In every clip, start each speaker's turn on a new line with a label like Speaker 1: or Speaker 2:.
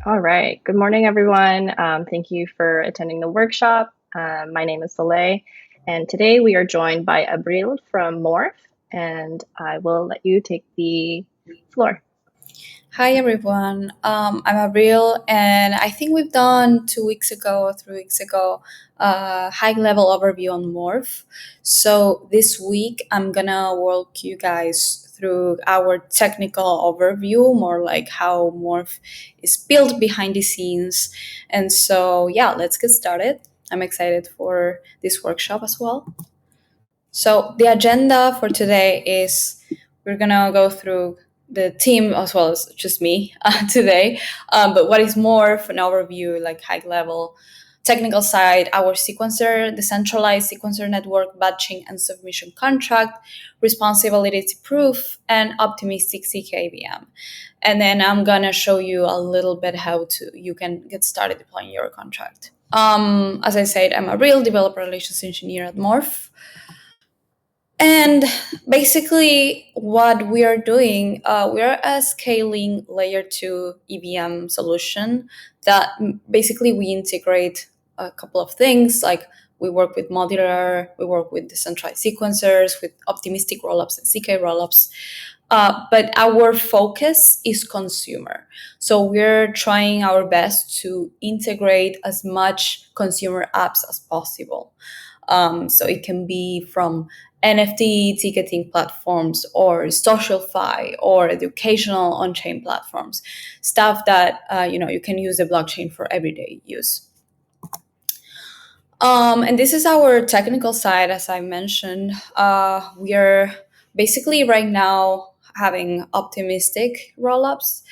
Speaker 1: All right. Good morning, everyone. Thank you for attending the workshop. My name is Soleil, and today we are joined by Abril from Morph, and I will let you take the floor.
Speaker 2: Hi everyone, I'm Abril, and I think we've done 2 weeks ago or 3 weeks ago a high-level overview on Morph. So this week I'm gonna walk you guys through our technical overview, more like how Morph is built behind the scenes. And so yeah, let's get started. I'm excited for this workshop as well. So the agenda for today is we're gonna go through the team as well as just me today. But what is more for an overview, like high level technical side, our sequencer, decentralized sequencer network, batching and submission contract, responsibility proof, and optimistic zkEVM. And then I'm gonna show you a little bit how you can get started deploying your contract. As I said, I'm a real developer relations engineer at Morph. And basically, what we are doing, we are a scaling layer 2 EVM solution that basically we integrate a couple of things. Like we work with modular, we work with decentralized sequencers, with optimistic rollups and CK rollups. But our focus is consumer. So we're trying our best to integrate as much consumer apps as possible. So it can be from NFT ticketing platforms or SocialFi or educational on-chain platforms, stuff that you can use the blockchain for everyday use. And this is our technical side, as I mentioned. We are basically right now having optimistic rollups,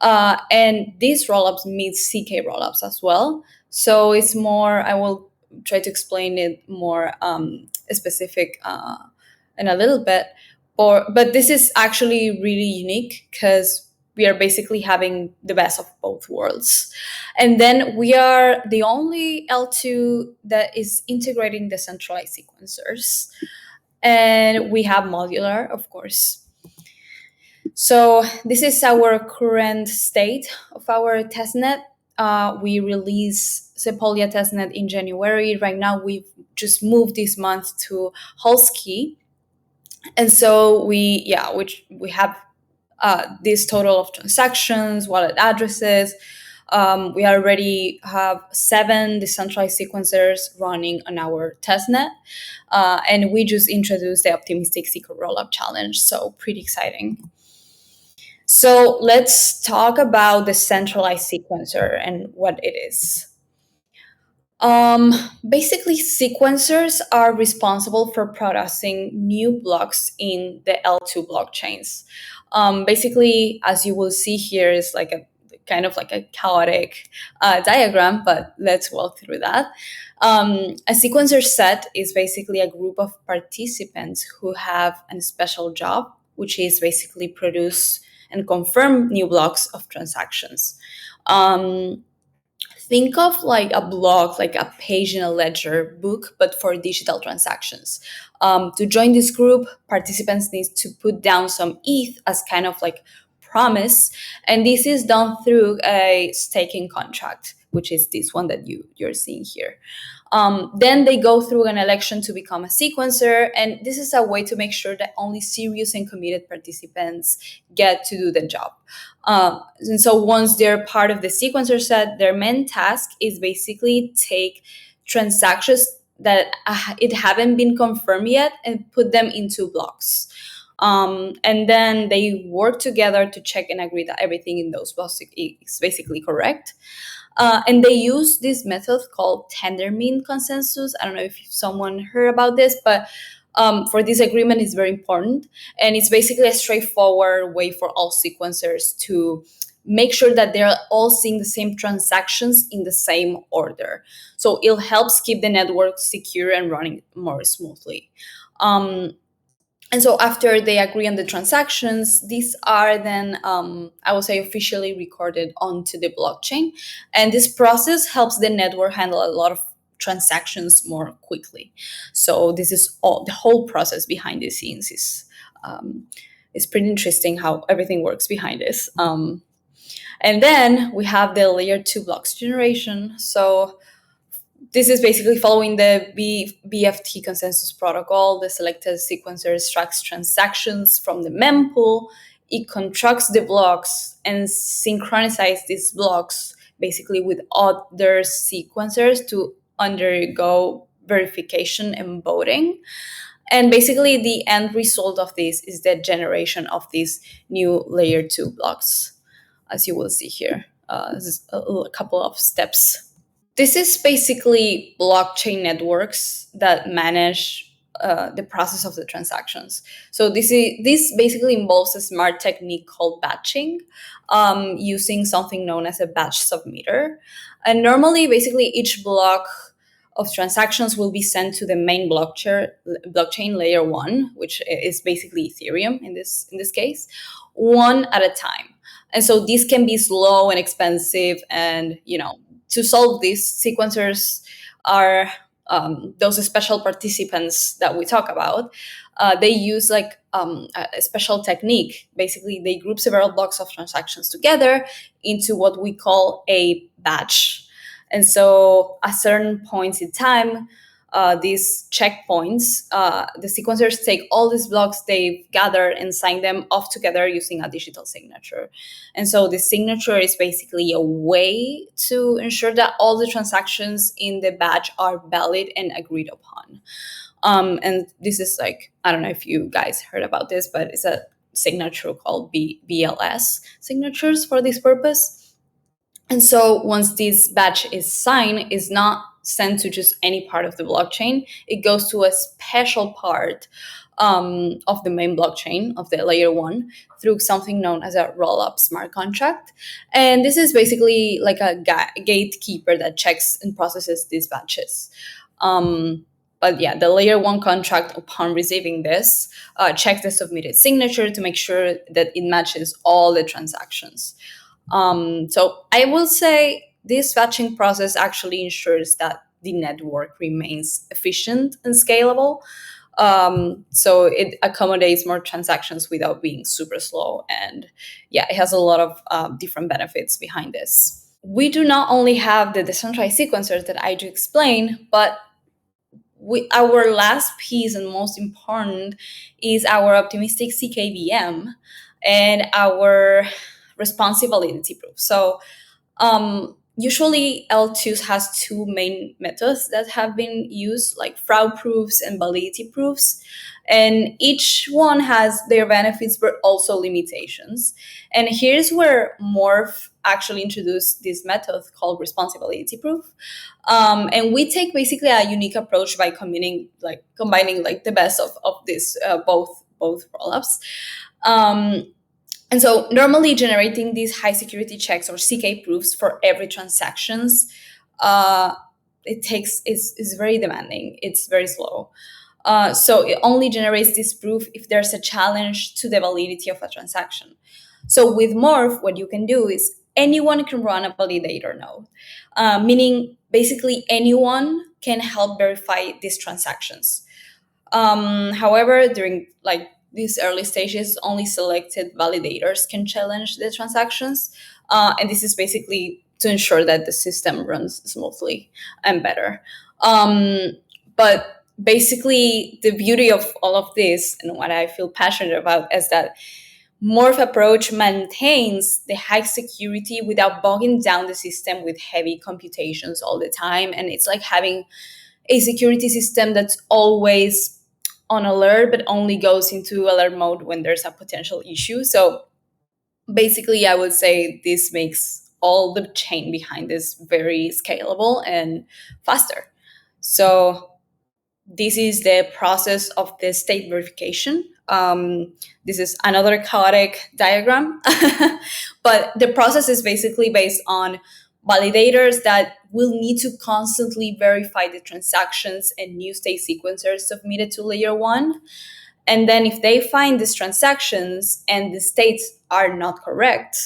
Speaker 2: and these rollups meet CK rollups as well. So it's more. I will try to explain it more specific in a little bit. But this is actually really unique because we are basically having the best of both worlds. And then we are the only L2 that is integrating decentralized sequencers. And we have modular, of course. So this is our current state of our testnet. We released Sepolia testnet in January. Right now, we've just moved this month to Holsky. And so we have this total of transactions, wallet addresses. We already have 7 decentralized sequencers running on our testnet. And we just introduced the optimistic secret rollup challenge. So pretty exciting. So let's talk about the centralized sequencer and what it is. Basically, sequencers are responsible for processing new blocks in the L2 blockchains. Basically, as you will see here, is like a kind of like a chaotic diagram, but let's walk through that. A sequencer set is basically a group of participants who have a special job, which is basically produce and confirm new blocks of transactions. Think of like a block, like a page in a ledger book, but for digital transactions. To join this group, participants need to put down some ETH as kind of like promise, and this is done through a staking contract, which is this one that you're seeing here. Then they go through an election to become a sequencer, and this is a way to make sure that only serious and committed participants get to do the job. And so once they're part of the sequencer set, their main task is basically take transactions that it haven't been confirmed yet and put them into blocks. And then they work together to check and agree that everything in those blocks is basically correct. And they use this method called tender mean consensus. I don't know if someone heard about this, but for this agreement is very important. And it's basically a straightforward way for all sequencers to make sure that they're all seeing the same transactions in the same order. So it helps keep the network secure and running more smoothly. And so after they agree on the transactions, these are then, I would say, officially recorded onto the blockchain. And this process helps the network handle a lot of transactions more quickly. So this is all, the whole process behind the scenes is pretty interesting how everything works behind this. And then we have the layer 2 blocks generation. So this is basically following the BFT consensus protocol. The selected sequencer extracts transactions from the mempool. It constructs the blocks and synchronizes these blocks basically with other sequencers to undergo verification and voting. And basically, the end result of this is the generation of these new layer 2 blocks, as you will see here. This is a couple of steps. This is basically blockchain networks that manage the process of the transactions. So this basically involves a smart technique called batching, using something known as a batch submitter. And normally, basically, each block of transactions will be sent to the main blockchain layer 1, which is basically Ethereum in this case, one at a time. And so this can be slow and expensive, and to solve this, sequencers are those special participants that we talk about. They use a special technique. Basically, they group several blocks of transactions together into what we call a batch. And so at certain points in time, these checkpoints, the sequencers take all these blocks they've gathered and sign them off together using a digital signature. And so the signature is basically a way to ensure that all the transactions in the batch are valid and agreed upon. And this is I don't know if you guys heard about this, but it's a signature called BLS signatures for this purpose. And so once this batch is signed, it's not sent to just any part of the blockchain. It goes to a special part of the main blockchain of the layer 1 through something known as a roll-up smart contract. And this is basically like a gatekeeper that checks and processes these batches. But yeah, the layer 1 contract, upon receiving this, checks the submitted signature to make sure that it matches all the transactions. So I will say this batching process actually ensures that the network remains efficient and scalable. So it accommodates more transactions without being super slow. And yeah, it has a lot of different benefits behind this. We do not only have the decentralized sequencers that I do explain, but our last piece and most important is our optimistic zkEVM and our responsive validity proof. So usually L2s has two main methods that have been used, like fraud proofs and validity proofs. And each one has their benefits but also limitations. And here's where Morph actually introduced this method called responsibility proof. And we take basically a unique approach by combining the best of this both rollups. And so normally generating these high security checks or CK proofs for every transactions, is very demanding. It's very slow. So it only generates this proof if there's a challenge to the validity of a transaction. So with Morph, what you can do is anyone can run a validator node, meaning basically anyone can help verify these transactions. However, during these early stages, only selected validators can challenge the transactions. And this is basically to ensure that the system runs smoothly and better. But basically, the beauty of all of this and what I feel passionate about is that Morph approach maintains the high security without bogging down the system with heavy computations all the time. And it's like having a security system that's always on alert, but only goes into alert mode when there's a potential issue. So basically, I would say this makes all the chain behind this very scalable and faster. So this is the process of the state verification. This is another chaotic diagram, but the process is basically based on validators that will need to constantly verify the transactions and new state sequencers submitted to layer 1. And then if they find these transactions and the states are not correct,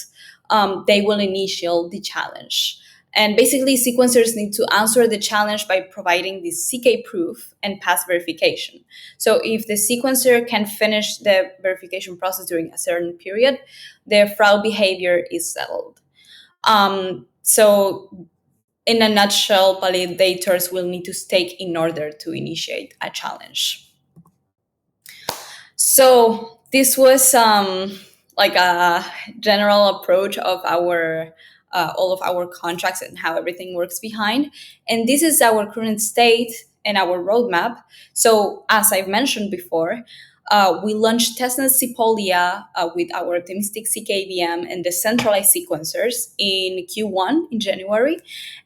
Speaker 2: they will initiate the challenge. And basically, sequencers need to answer the challenge by providing the CK proof and pass verification. So if the sequencer can finish the verification process during a certain period, the fraud behavior is settled. So in a nutshell, validators will need to stake in order to initiate a challenge. So this was like a general approach of our all of our contracts and how everything works behind. And this is our current state and our roadmap. So as I've mentioned before, we launched testnet Sepolia with our optimistic zkEVM and decentralized sequencers in Q1 in January.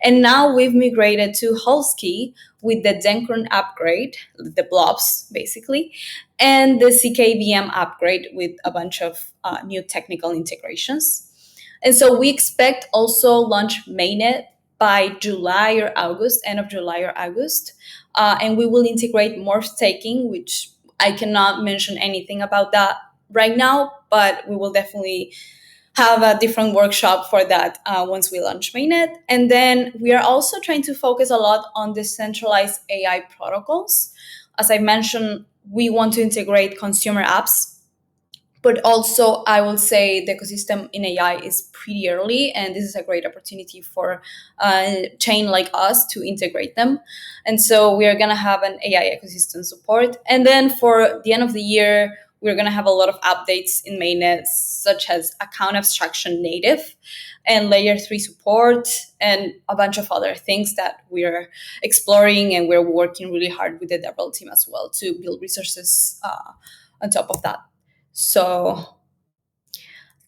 Speaker 2: And now we've migrated to Holsky with the Dencron upgrade, the blobs basically, and the zkEVM upgrade with a bunch of new technical integrations. And so we expect also launch mainnet by July or August, end of July or August. And we will integrate Morph staking, which I cannot mention anything about that right now, but we will definitely have a different workshop for that once we launch mainnet. And then we are also trying to focus a lot on decentralized AI protocols. As I mentioned, we want to integrate consumer apps, but also I will say the ecosystem in AI is pretty early, and this is a great opportunity for a chain like us to integrate them. And so we are going to have an AI ecosystem support. And then for the end of the year, we're going to have a lot of updates in mainnet, such as account abstraction native and layer 3 support and a bunch of other things that we're exploring, and we're working really hard with the Abril team as well to build resources on top of that. So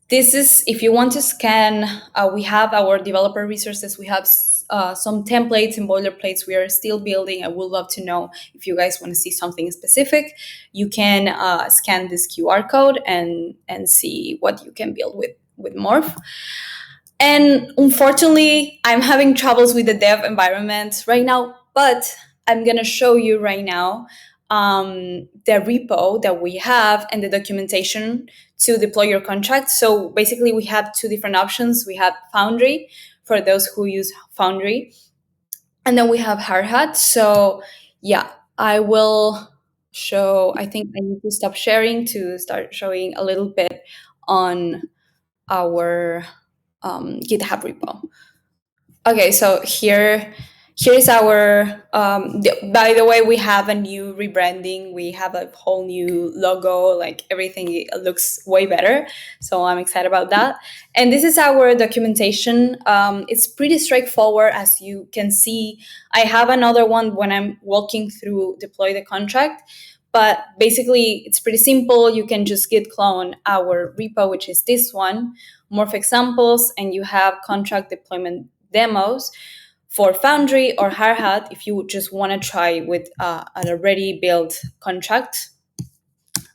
Speaker 2: this is, if you want to scan, we have our developer resources. We have some templates and boilerplates we are still building. I would love to know if you guys want to see something specific. You can scan this QR code and see what you can build with Morph. And unfortunately, I'm having troubles with the dev environment right now, but I'm going to show you right now the repo that we have and the documentation to deploy your contract. So basically, we have two different options. We have Foundry for those who use Foundry, and then we have Hardhat. So yeah, I will show. I think I need to stop sharing to start showing a little bit on our GitHub repo. Okay, so here's our by the way, we have a new rebranding. We have a whole new logo, like everything looks way better, so I'm excited about that. And this is our documentation. It's pretty straightforward, as you can see. I have another one when I'm walking through deploy the contract, but basically it's pretty simple. You can just git clone our repo, which is this one, Morph examples, and you have contract deployment demos for Foundry or Hardhat if you just want to try with an already built contract.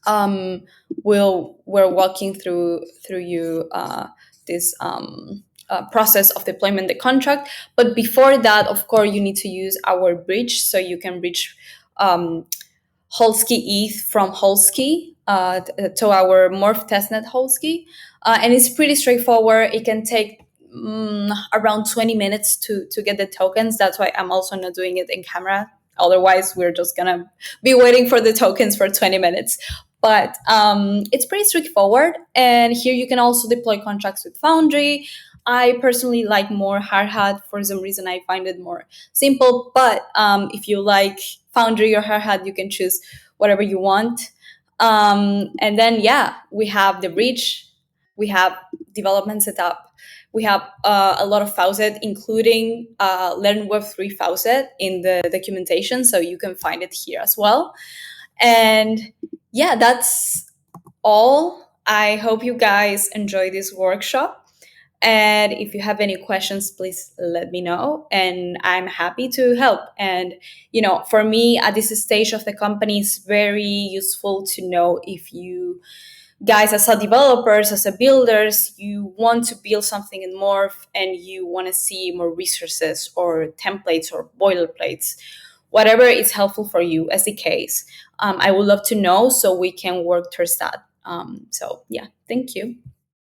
Speaker 2: We're walking through you this process of deployment the contract. But before that, of course, you need to use our bridge, so you can bridge Holsky ETH from Holsky to our Morph testnet Holsky. And it's pretty straightforward. It can take around 20 minutes to get the tokens. That's why I'm also not doing it in camera. Otherwise, we're just going to be waiting for the tokens for 20 minutes. But it's pretty straightforward. And here you can also deploy contracts with Foundry. I personally like more Hardhat. For some reason, I find it more simple. But if you like Foundry or Hardhat, you can choose whatever you want. And then, yeah, we have the bridge. We have development setup. We have a lot of faucet, including LearnWeb3 faucet in the documentation. So you can find it here as well. And yeah, that's all. I hope you guys enjoy this workshop. And if you have any questions, please let me know. And I'm happy to help. And, you know, for me at this stage of the company, it's very useful to know if you guys, as a developers, as a builders, you want to build something in Morph and you want to see more resources or templates or boilerplates, whatever is helpful for you, SDKs. I would love to know so we can work towards that. So yeah, thank you.